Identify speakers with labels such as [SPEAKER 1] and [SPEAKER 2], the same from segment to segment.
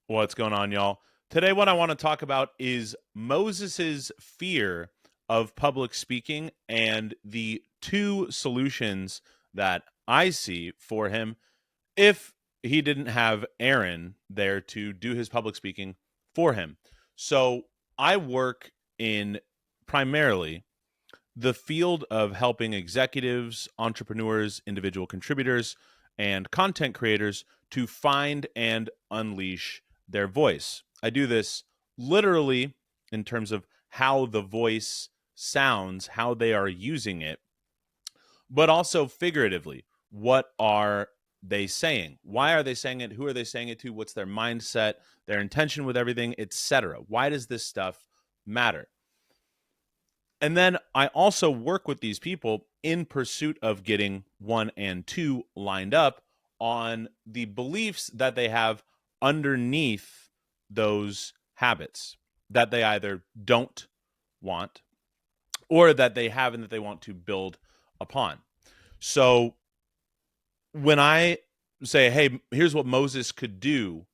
[SPEAKER 1] What's going on, y'all? Today, what I want to talk about is Moses's fear of public speaking and the two solutions that I see for him if he didn't have Aaron there to do his public speaking for him. So, I work in primarily the field of helping executives, entrepreneurs, individual contributors, and content creators to find and unleash their voice. I do this literally in terms of how the voice sounds, how they are using it, but also figuratively. What are they saying? Why are they saying it? Who are they saying it to? What's their mindset, their intention with everything, etc.? Why does this stuff matter? And then I also work with these people in pursuit of getting one and two lined up on the beliefs that they have underneath those habits that they either don't want or that they have and that they want to build upon. So when I say, hey, here's what Moses could do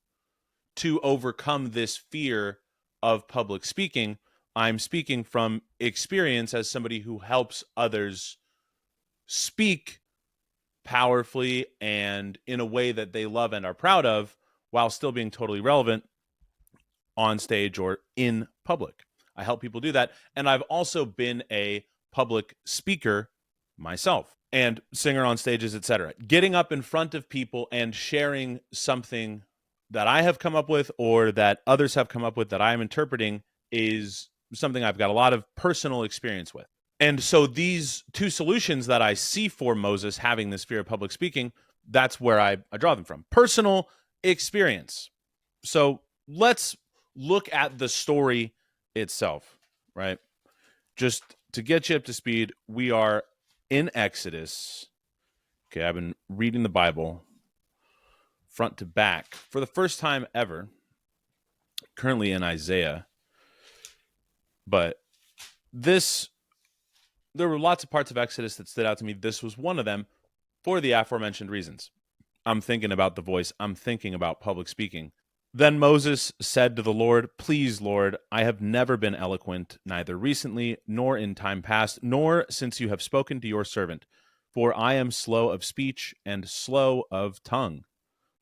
[SPEAKER 1] to overcome this fear of public speaking, I'm speaking from experience as somebody who helps others speak powerfully and in a way that they love and are proud of while still being totally relevant on stage or in public. I help people do that. And I've also been a public speaker myself and singer on stages, etc. Getting up in front of people and sharing something that I have come up with or that others have come up with that I'm interpreting is something I've got a lot of personal experience with. And so these two solutions that I see for Moses having this fear of public speaking, that's where I draw them from. Personal experience. So let's look at the story itself, right? Just to get you up to speed, we are in Exodus. Okay, I've been reading the Bible front to back for the first time ever. Currently in Isaiah. But there were lots of parts of Exodus that stood out to me. This was one of them for the aforementioned reasons. I'm thinking about the voice. I'm thinking about public speaking. Then Moses said to the Lord, "Please, Lord, I have never been eloquent, neither recently nor in time past, nor since you have spoken to your servant. For I am slow of speech and slow of tongue."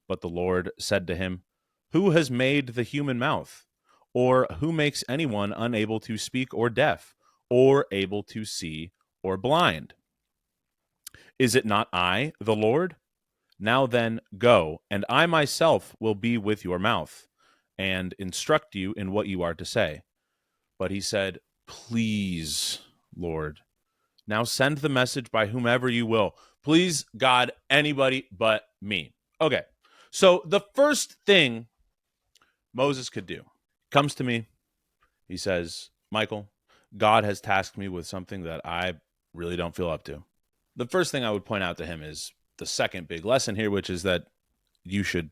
[SPEAKER 1] But the Lord said to him, "Who has made the human mouth? Or who makes anyone unable to speak or deaf, or able to see or blind? Is it not I, the Lord? Now then, go, and I myself will be with your mouth, and instruct you in what you are to say." But he said, "Please, Lord, now send the message by whomever you will. Please, God, anybody but me." Okay, so the first thing Moses could do comes to me. He says, "Michael, God has tasked me with something that I really don't feel up to." The first thing I would point out to him is the second big lesson here, which is that you should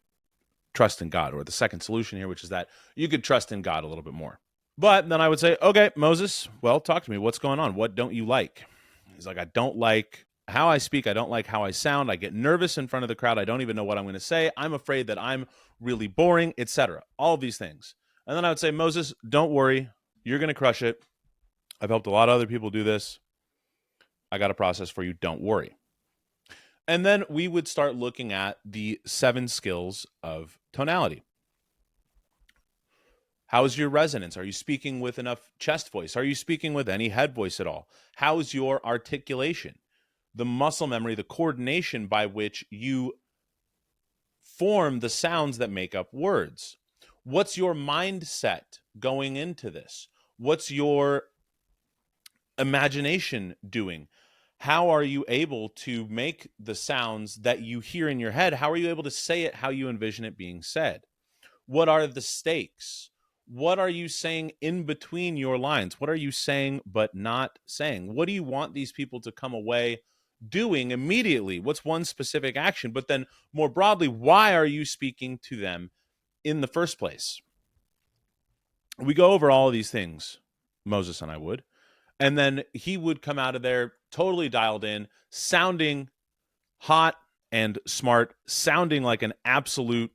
[SPEAKER 1] trust in God, or the second solution here, which is that you could trust in God a little bit more. But then I would say, okay, Moses, well, talk to me. What's going on? What don't you like? He's like, I don't like how I speak. I don't like how I sound. I get nervous in front of the crowd. I don't even know what I'm going to say. I'm afraid that I'm really boring, etc. All of these things. And then I would say, Moses, don't worry. You're going to crush it. I've helped a lot of other people do this. I got a process for you. Don't worry. And then we would start looking at the 7 skills of tonality. How's your resonance? Are you speaking with enough chest voice? Are you speaking with any head voice at all? How's your articulation? The muscle memory, the coordination by which you form the sounds that make up words. What's your mindset going into this? What's your imagination doing? How are you able to make the sounds that you hear in your head? How are you able to say it how you envision it being said? What are the stakes? What are you saying in between your lines? What are you saying but not saying? What do you want these people to come away doing immediately? What's one specific action? But then more broadly, why are you speaking to them in the first place? We go over all of these things, Moses and I would, and then he would come out of there totally dialed in, sounding hot and smart, sounding like an absolute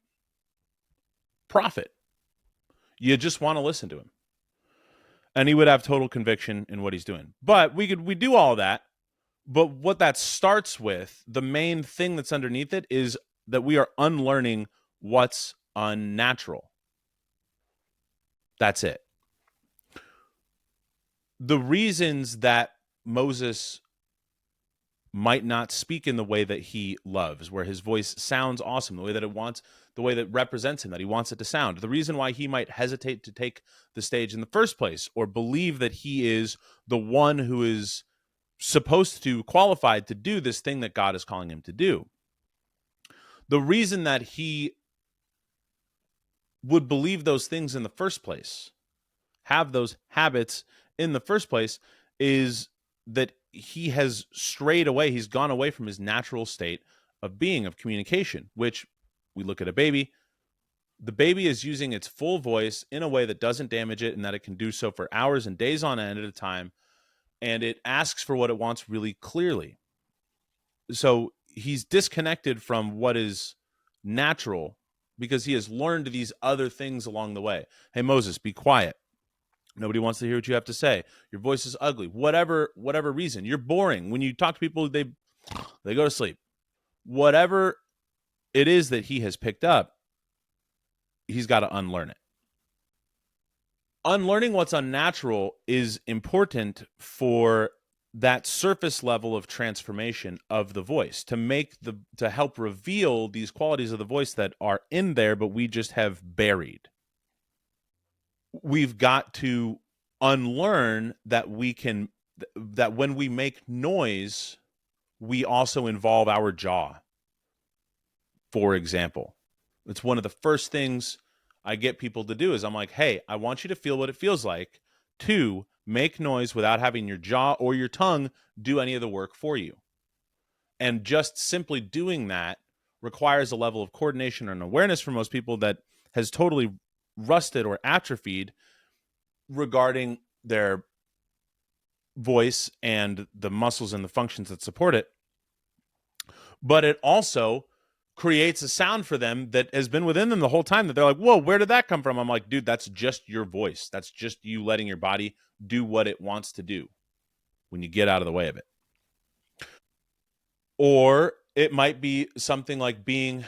[SPEAKER 1] prophet. You just want to listen to him. And he would have total conviction in what he's doing. But we do all that. But what that starts with, the main thing that's underneath it, is that we are unlearning what's unnatural. That's it. The reasons that Moses might not speak in the way that he loves, where his voice sounds awesome, the way that it wants, the way that represents him, that he wants it to sound. The reason why he might hesitate to take the stage in the first place, or believe that he is the one who is supposed to, qualified to do this thing that God is calling him to do. The reason that he would believe those things in the first place, have those habits in the first place, is that he has strayed away. He's gone away from his natural state of being, of communication, which we look at a baby. The baby is using its full voice in a way that doesn't damage it, and that it can do so for hours and days on end at a time. And it asks for what it wants really clearly. So he's disconnected from what is natural because he has learned these other things along the way. Hey, Moses, be quiet. Nobody wants to hear what you have to say. Your voice is ugly. Whatever reason. You're boring. When you talk to people, they go to sleep. Whatever it is that he has picked up, he's got to unlearn it. Unlearning what's unnatural is important for that surface level of transformation of the voice, to help reveal these qualities of the voice that are in there, but we just have buried. We've got to unlearn that that when we make noise, we also involve our jaw. For example, it's one of the first things I get people to do is I'm like, hey, I want you to feel what it feels like to make noise without having your jaw or your tongue do any of the work for you. And just simply doing that requires a level of coordination and awareness for most people that has totally rusted or atrophied regarding their voice and the muscles and the functions that support it. But it also creates a sound for them that has been within them the whole time, that they're like, whoa, where did that come from? I'm like, dude, that's just your voice. That's just you letting your body do what it wants to do when you get out of the way of it. Or it might be something like being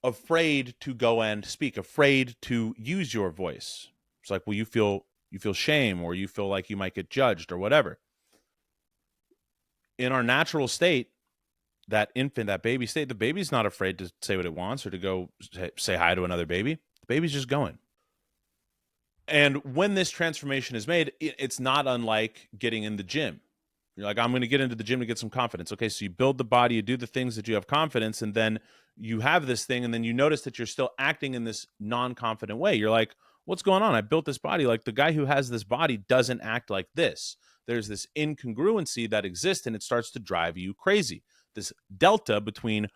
[SPEAKER 1] afraid to go and speak, afraid to use your voice. It's like, well, you feel shame, or you feel like you might get judged, or whatever. In our natural state, that infant, that baby state, the baby's not afraid to say what it wants or to go say hi to another baby. The baby's just going. And when this transformation is made, it's not unlike getting in the gym. You're like, I'm going to get into the gym to get some confidence. Okay, so you build the body, you do the things that you have confidence, and then you have this thing, and then you notice that you're still acting in this non-confident way. You're like, what's going on? I built this body. Like, the guy who has this body doesn't act like this. There's this incongruency that exists, and it starts to drive you crazy. This delta between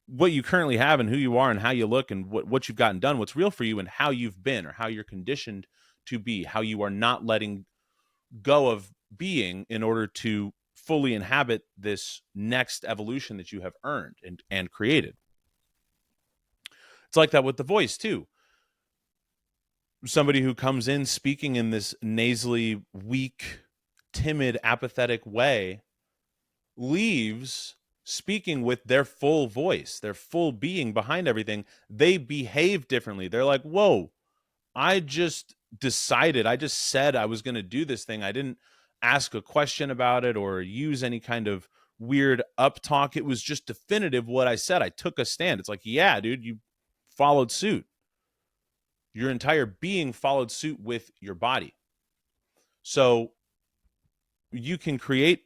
[SPEAKER 1] what you currently have and who you are and how you look and what you've gotten done, what's real for you, and how you've been or how you're conditioned to be, how you are not letting go of being in order to fully inhabit this next evolution that you have earned and created. It's like that with the voice too. Somebody who comes in speaking in this nasally, weak, timid, apathetic way leaves speaking with their full voice, their full being behind everything. They behave differently. They're like, whoa, I just decided, I just said I was going to do this thing. I didn't ask a question about it or use any kind of weird up talk. It was just definitive what I said. I took a stand. It's like, yeah, dude, you followed suit. Your entire being followed suit with your body. So you can create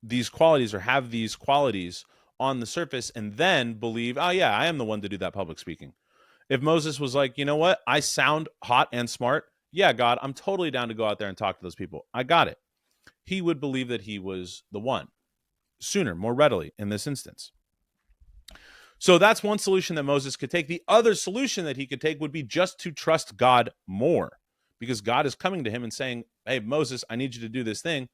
[SPEAKER 1] these qualities or have these qualities on the surface and then believe, oh yeah, I am the one to do that public speaking. If Moses was like, you know what, I sound hot and smart, yeah, God, I'm totally down to go out there and talk to those people, I got it, he would believe that he was the one sooner, more readily in this instance. So that's one solution that Moses could take. The other solution that he could take would be just to trust God more, because God is coming to him and saying, hey, Moses, I need you to do this thing.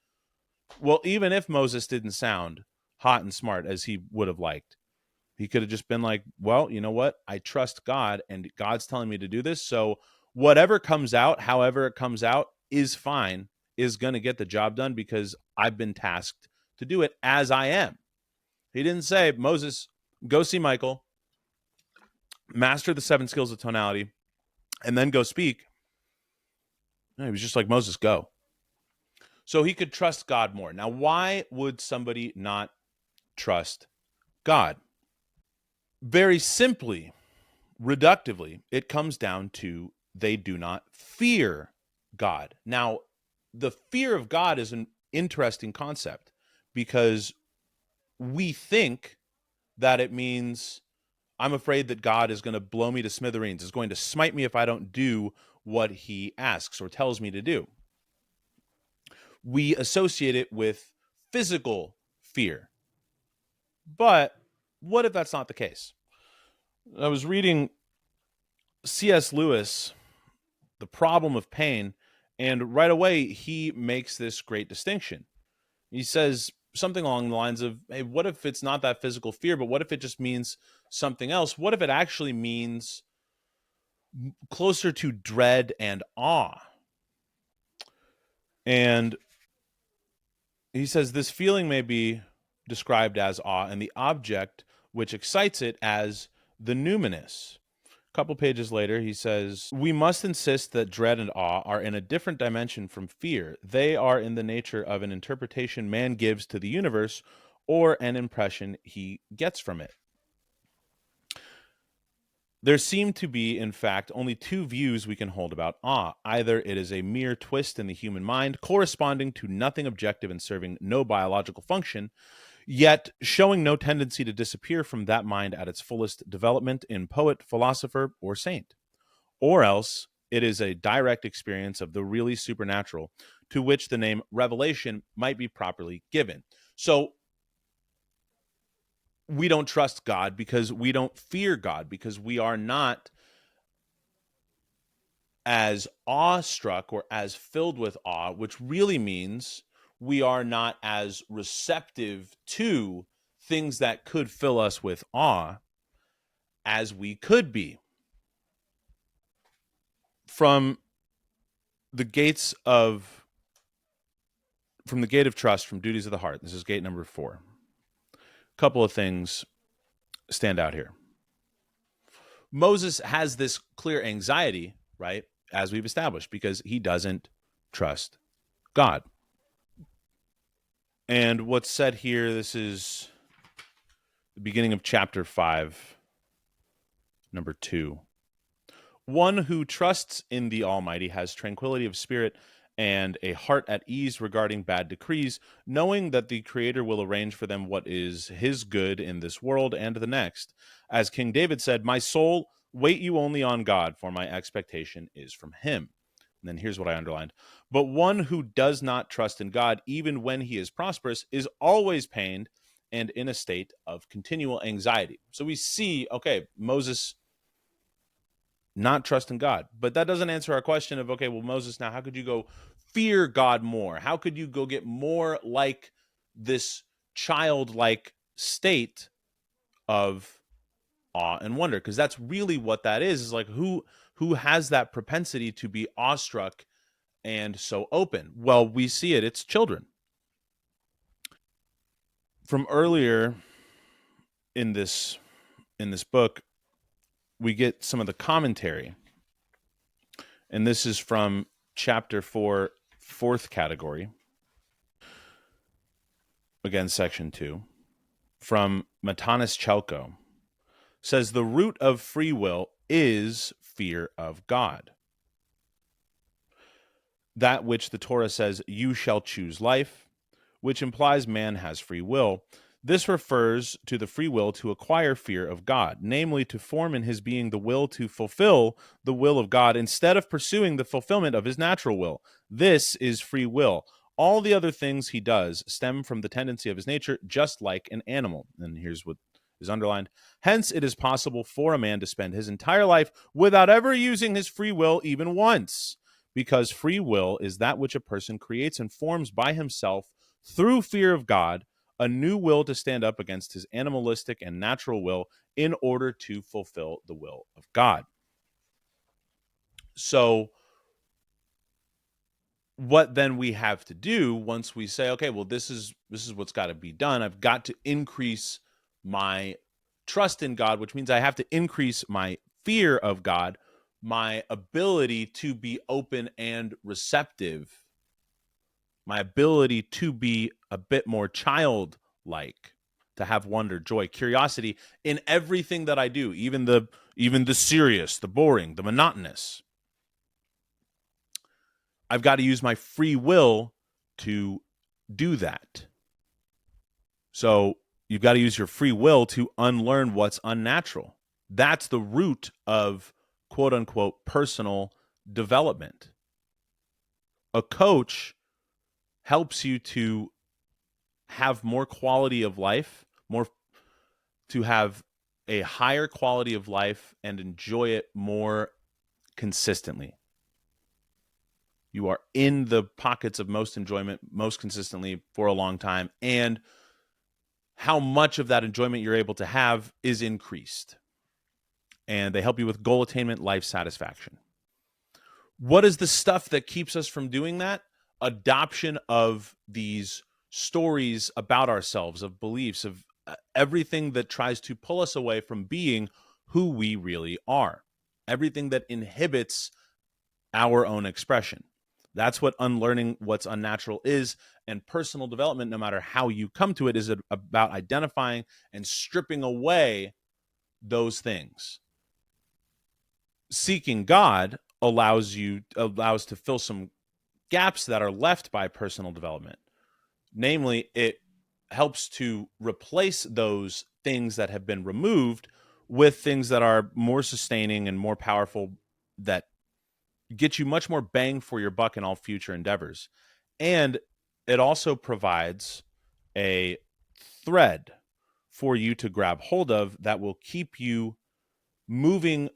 [SPEAKER 1] Well, even if Moses didn't sound hot and smart as he would have liked, He could have just been like, well, you know what? I trust God and God's telling me to do this. So whatever comes out, however it comes out, is fine, is going to get the job done because I've been tasked to do it as I am. He didn't say, Moses, go see Michael, master the 7 skills of tonality, and then go speak. No, he was just like, Moses, go. So he could trust God more. Now, why would somebody not trust God? Very simply, reductively, it comes down to they do not fear God. Now, the fear of God is an interesting concept because we think that it means I'm afraid that God is going to blow me to smithereens, is going to smite me if I don't do what he asks or tells me to do. We associate it with physical fear. But what if that's not the case? I was reading C.S. Lewis, The Problem of Pain, and right away he makes this great distinction. He says something along the lines of, hey, what if it's not that physical fear, but what if it just means something else? What if it actually means closer to dread and awe? And he says this feeling may be described as awe, and the object which excites it as the numinous. A couple pages later, he says, we must insist that dread and awe are in a different dimension from fear. They are in the nature of an interpretation man gives to the universe or an impression he gets from it. There seem to be, in fact, only 2 views we can hold about awe. Either it is a mere twist in the human mind, corresponding to nothing objective and serving no biological function, yet showing no tendency to disappear from that mind at its fullest development in poet, philosopher, or saint. Or else it is a direct experience of the really supernatural, to which the name revelation might be properly given. So we don't trust God because we don't fear God, because we are not as awestruck or as filled with awe, which really means we are not as receptive to things that could fill us with awe as we could be. From the gate of trust, from duties of the heart, this is gate number 4. A couple of things stand out here. Moses has this clear anxiety, right, as we've established, because he doesn't trust God. And what's said here, this is the beginning of chapter 5, number 2. One who trusts in the Almighty has tranquility of spirit and a heart at ease regarding bad decrees, knowing that the Creator will arrange for them what is his good in this world and the next. As King David said, my soul, wait you only on God, for my expectation is from him. And then here's what I underlined. But one who does not trust in God, even when he is prosperous, is always pained and in a state of continual anxiety. So we see, okay, Moses not trusting God. But that doesn't answer our question of, okay, well, Moses, now how could you go fear God more? How could you go get more like this childlike state of awe and wonder? Because that's really what that is like, who has that propensity to be awestruck and so open? Well, we see it. It's children. From earlier in this book, we get some of the commentary. And this is from chapter 4, 4th category. Again, section 2. From Matanis Chalco. Says the root of free will is fear of God. That which the Torah says, you shall choose life, which implies man has free will. This refers to the free will to acquire fear of God, namely to form in his being the will to fulfill the will of God instead of pursuing the fulfillment of his natural will. This is free will. All the other things he does stem from the tendency of his nature, just like an animal. And here's what is underlined. Hence, it is possible for a man to spend his entire life without ever using his free will even once, because free will is that which a person creates and forms by himself through fear of God, a new will to stand up against his animalistic and natural will in order to fulfill the will of God. So, what then we have to do once we say, okay, well, this is what's got to be done. I've got to increase my trust in God, which means I have to increase my fear of God, my ability to be open and receptive, my ability to be a bit more childlike, to have wonder, joy, curiosity in everything that I do, even the serious, the boring, the monotonous. I've got to use my free will to do that. So you've got to use your free will to unlearn what's unnatural. That's the root of quote unquote personal development. A coach helps you to have more quality of life, to have a higher quality of life and enjoy it more consistently. You are in the pockets of most enjoyment most consistently for a long time, and how much of that enjoyment you're able to have is increased. And they help you with goal attainment, life satisfaction. What is the stuff that keeps us from doing that? Adoption of these stories about ourselves, of beliefs, of everything that tries to pull us away from being who we really are. Everything that inhibits our own expression. That's what unlearning what's unnatural is. And personal development, no matter how you come to it, is about identifying and stripping away those things. Seeking God allows to fill some gaps that are left by personal development. Namely, it helps to replace those things that have been removed with things that are more sustaining and more powerful, that get you much more bang for your buck in all future endeavors. And it also provides a thread for you to grab hold of that will keep you moving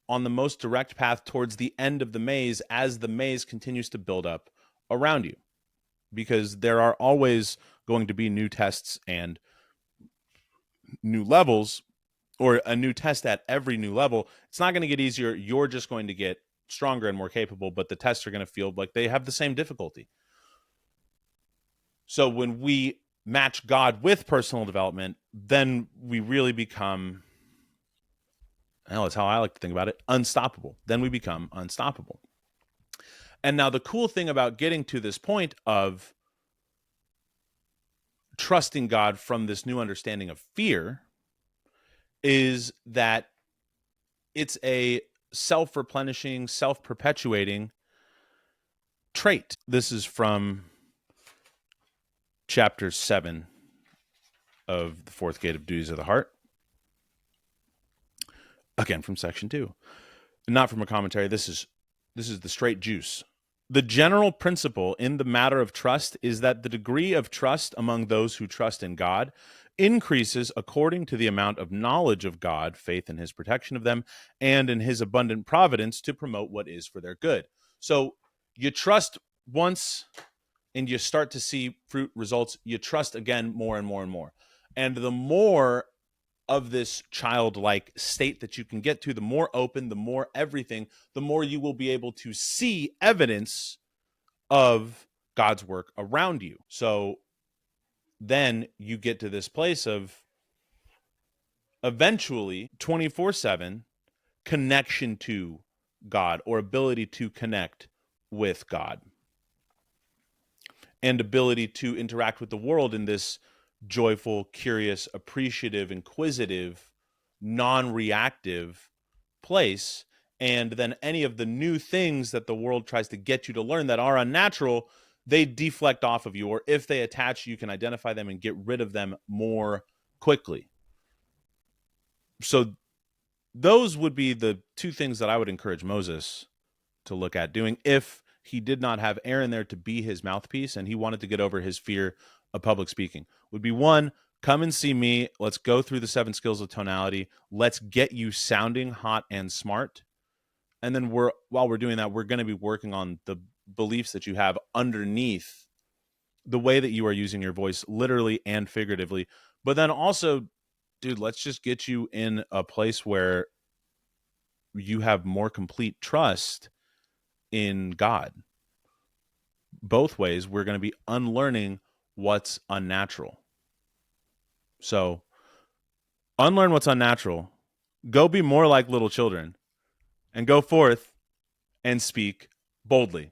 [SPEAKER 1] on the most direct path towards the end of the maze as the maze continues to build up around you. Because there are always going to be new tests and new levels, or a new test at every new level. It's not going to get easier. You're just going to get stronger and more capable, but the tests are going to feel like they have the same difficulty. So when we match God with personal development, then we really become, that's how I like to think about it, unstoppable. Then we become unstoppable. And now the cool thing about getting to this point of trusting God from this new understanding of fear is that it's a self-replenishing, self-perpetuating trait. This is from chapter 7 of the fourth gate of duties of the heart. Again, from section 2. Not from a commentary. This is the straight juice. The general principle in the matter of trust is that the degree of trust among those who trust in God increases according to the amount of knowledge of God, faith in his protection of them, and in his abundant providence to promote what is for their good. So you trust once and you start to see fruit results. You trust again more and more and more. And the more of this childlike state that you can get to, the more open, the more everything, the more you will be able to see evidence of God's work around you. So then you get to this place of eventually 24/7 connection to God, or ability to connect with God, and ability to interact with the world in this joyful, curious, appreciative, inquisitive, non-reactive place. And then any of the new things that the world tries to get you to learn that are unnatural, they deflect off of you, or if they attach, you can identify them and get rid of them more quickly. So those would be the two things that I would encourage Moses to look at doing if he did not have Aaron there to be his mouthpiece and he wanted to get over his fear of public speaking. Would be, one, come and see me. Let's go through the 7 skills of tonality. Let's get you sounding hot and smart. And then while we're doing that, we're going to be working on the beliefs that you have underneath the way that you are using your voice, literally and figuratively. But then also, dude, let's just get you in a place where you have more complete trust in God. Both ways, we're going to be unlearning what's unnatural. So, unlearn what's unnatural. Go be more like little children and go forth and speak boldly.